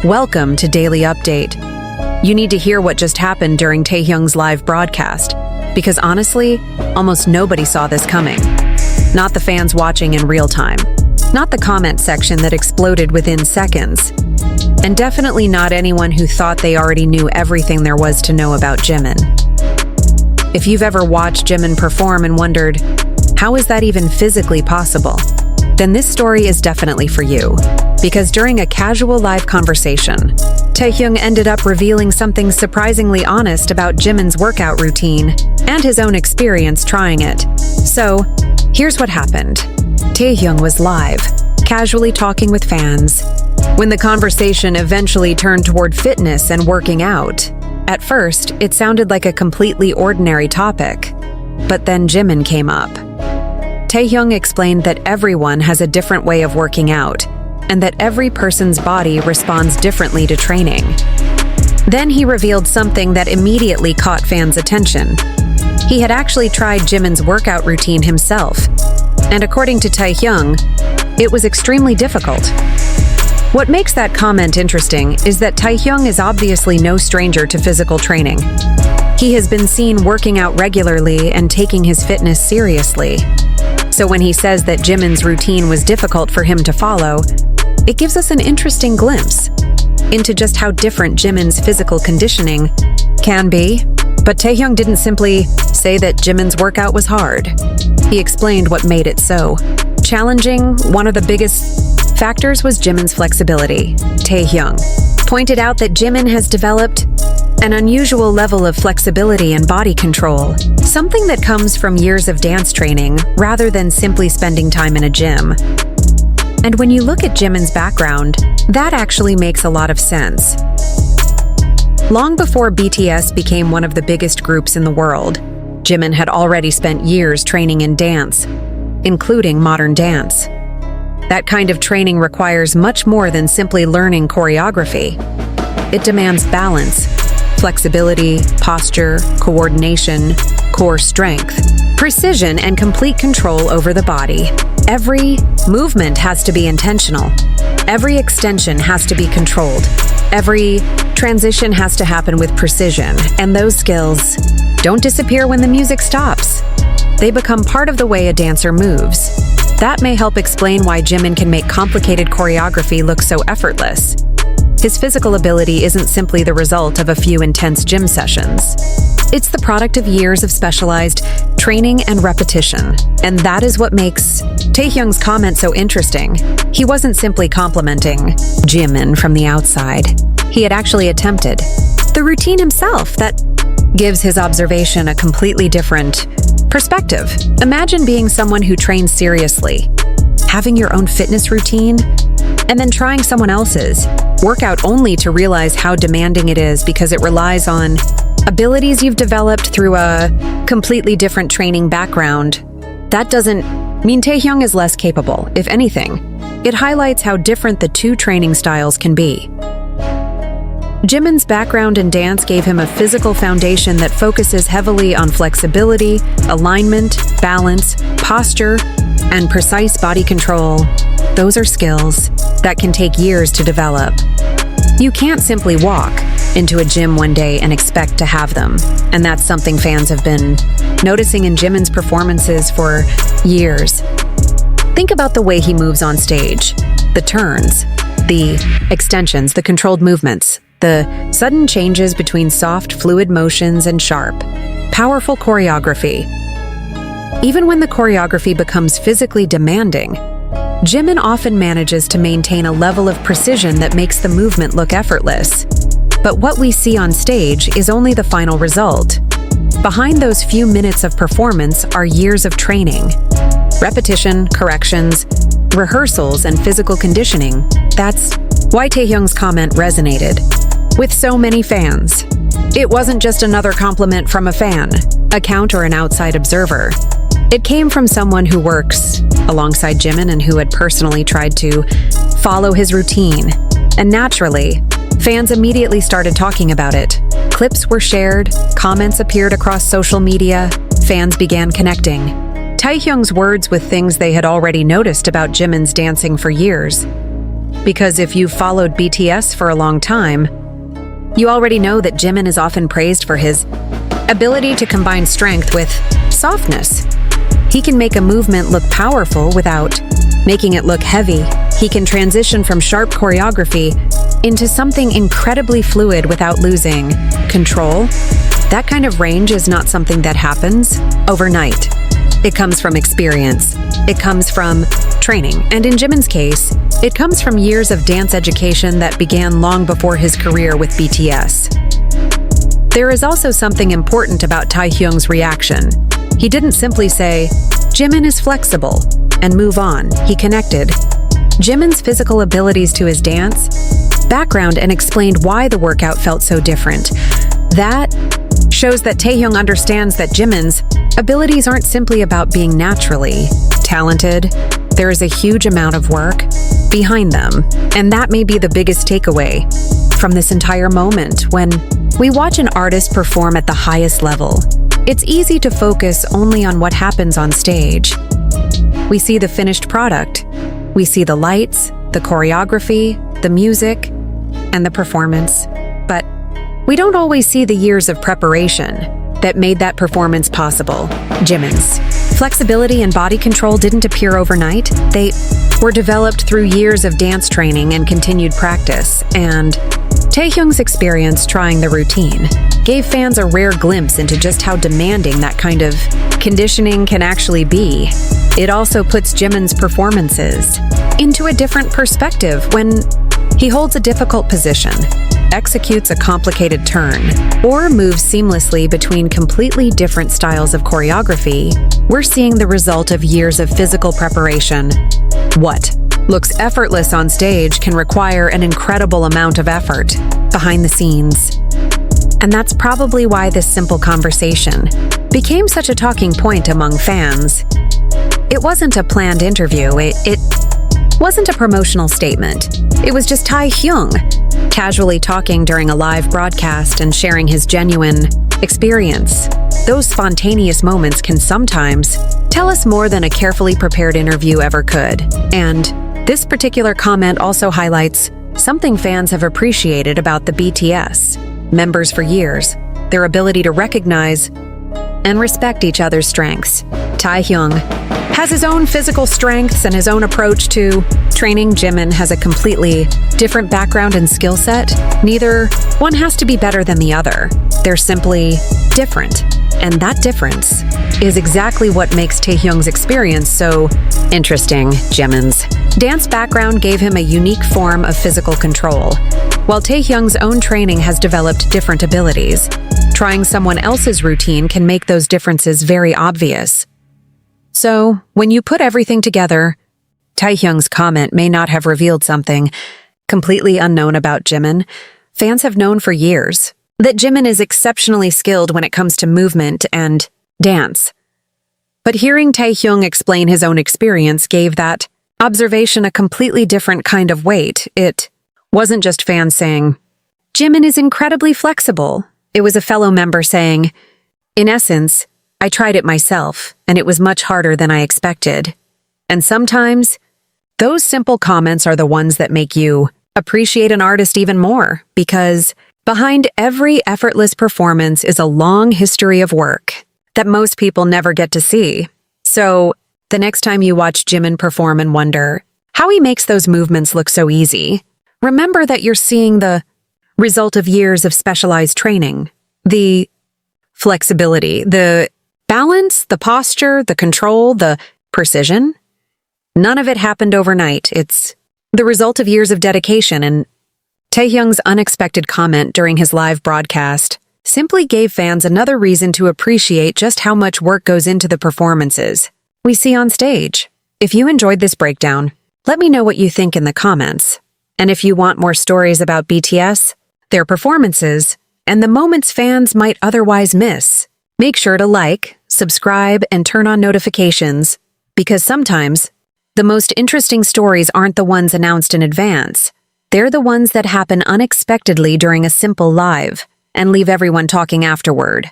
Welcome to Daily Update. You need to hear what just happened during Taehyung's live broadcast, because honestly, almost nobody saw this coming. Not the fans watching in real time, not the comment section that exploded within seconds, and definitely not anyone who thought they already knew everything there was to know about Jimin. If you've ever watched Jimin perform and wondered, how is that even physically possible? Then this story is definitely for you. Because during a casual live conversation, Taehyung ended up revealing something surprisingly honest about Jimin's workout routine and his own experience trying it. So, here's what happened. Taehyung was live, casually talking with fans, when the conversation eventually turned toward fitness and working out. At first, it sounded like a completely ordinary topic, but then Jimin came up. Taehyung explained that everyone has a different way of working out, and that every person's body responds differently to training. Then he revealed something that immediately caught fans' attention. He had actually tried Jimin's workout routine himself, and according to Taehyung, it was extremely difficult. What makes that comment interesting is that Taehyung is obviously no stranger to physical training. He has been seen working out regularly and taking his fitness seriously. So when he says that Jimin's routine was difficult for him to follow, it gives us an interesting glimpse into just how different Jimin's physical conditioning can be. But Taehyung didn't simply say that Jimin's workout was hard. He explained what made it so challenging. One of the biggest factors was Jimin's flexibility. Taehyung pointed out that Jimin has developed an unusual level of flexibility and body control, something that comes from years of dance training rather than simply spending time in a gym. And when you look at Jimin's background, that actually makes a lot of sense. Long before BTS became one of the biggest groups in the world, Jimin had already spent years training in dance, including modern dance. That kind of training requires much more than simply learning choreography. It demands balance, flexibility, posture, coordination, core strength, precision, and complete control over the body. Every movement has to be intentional. Every extension has to be controlled. Every transition has to happen with precision. And those skills don't disappear when the music stops. They become part of the way a dancer moves. That may help explain why Jimin can make complicated choreography look so effortless. His physical ability isn't simply the result of a few intense gym sessions. It's the product of years of specialized training and repetition. And that is what makes Taehyung's comment so interesting. He wasn't simply complimenting Jimin from the outside. He had actually attempted the routine himself. That gives his observation a completely different perspective. Imagine being someone who trains seriously, having your own fitness routine, and then trying someone else's workout only to realize how demanding it is because it relies on abilities you've developed through a completely different training background. That doesn't mean Taehyung is less capable. If anything, it highlights how different the two training styles can be. Jimin's background in dance gave him a physical foundation that focuses heavily on flexibility, alignment, balance, posture, and precise body control. Those are skills that can take years to develop. You can't simply walk into a gym one day and expect to have them. And that's something fans have been noticing in Jimin's performances for years. Think about the way he moves on stage. The turns, the extensions, the controlled movements, the sudden changes between soft, fluid motions and sharp, powerful choreography. Even when the choreography becomes physically demanding, Jimin often manages to maintain a level of precision that makes the movement look effortless. But what we see on stage is only the final result. Behind those few minutes of performance are years of training, repetition, corrections, rehearsals, and physical conditioning. That's why Taehyung's comment resonated with so many fans. It wasn't just another compliment from a fan, account, or an outside observer. It came from someone who works alongside Jimin and who had personally tried to follow his routine. And naturally, fans immediately started talking about it. Clips were shared, comments appeared across social media, fans began connecting Taehyung's words with things they had already noticed about Jimin's dancing for years. because if you've followed BTS for a long time, you already know that Jimin is often praised for his ability to combine strength with softness. He can make a movement look powerful without making it look heavy. He can transition from sharp choreography into something incredibly fluid without losing control. That kind of range is not something that happens overnight. It comes from experience. It comes from training. And in Jimin's case, it comes from years of dance education that began long before his career with BTS. There is also something important about Taehyung's reaction. He didn't simply say, "Jimin is flexible," and move on. He connected Jimin's physical abilities to his dance background and explained why the workout felt so different. That shows that Taehyung understands that Jimin's abilities aren't simply about being naturally talented. There is a huge amount of work behind them, and that may be the biggest takeaway from this entire moment. When we watch an artist perform at the highest level, it's easy to focus only on what happens on stage. We see the finished product. We see the lights, the choreography, the music, and the performance. But we don't always see the years of preparation that made that performance possible. Jimin's flexibility and body control didn't appear overnight. They were developed through years of dance training and continued practice, and Taehyung's experience trying the routine gave fans a rare glimpse into just how demanding that kind of conditioning can actually be. It also puts Jimin's performances into a different perspective. When he holds a difficult position, executes a complicated turn, or moves seamlessly between completely different styles of choreography, we're seeing the result of years of physical preparation. What looks effortless on stage can require an incredible amount of effort behind the scenes. And that's probably why this simple conversation became such a talking point among fans. It wasn't a planned interview. It wasn't a promotional statement. It was just Taehyung casually talking during a live broadcast and sharing his genuine experience. Those spontaneous moments can sometimes tell us more than a carefully prepared interview ever could. And this particular comment also highlights something fans have appreciated about the BTS members for years: their ability to recognize and respect each other's strengths. Taehyung has his own physical strengths and his own approach to training. Jimin has a completely different background and skill set. Neither one has to be better than the other. They're simply different. And that difference is exactly what makes Taehyung's experience so interesting. Jimin's dance background gave him a unique form of physical control, while Taehyung's own training has developed different abilities. Trying someone else's routine can make those differences very obvious. So, when you put everything together, Taehyung's comment may not have revealed something completely unknown about Jimin. Fans have known for years that Jimin is exceptionally skilled when it comes to movement and dance. But hearing Taehyung explain his own experience gave that observation a completely different kind of weight. It wasn't just fans saying, "Jimin is incredibly flexible." It was a fellow member saying, "In essence, I tried it myself, and it was much harder than I expected." And sometimes, those simple comments are the ones that make you appreciate an artist even more, because behind every effortless performance is a long history of work that most people never get to see. So, the next time you watch Jimin perform and wonder how he makes those movements look so easy, remember that you're seeing the result of years of specialized training. The flexibility, the balance, the posture, the control, the precision. None of it happened overnight. It's the result of years of dedication, and Taehyung's unexpected comment during his live broadcast simply gave fans another reason to appreciate just how much work goes into the performances we see on stage. If you enjoyed this breakdown, let me know what you think in the comments. And if you want more stories about BTS, their performances, and the moments fans might otherwise miss, make sure to like, subscribe, and turn on notifications, because sometimes the most interesting stories aren't the ones announced in advance. They're the ones that happen unexpectedly during a simple live and leave everyone talking afterward.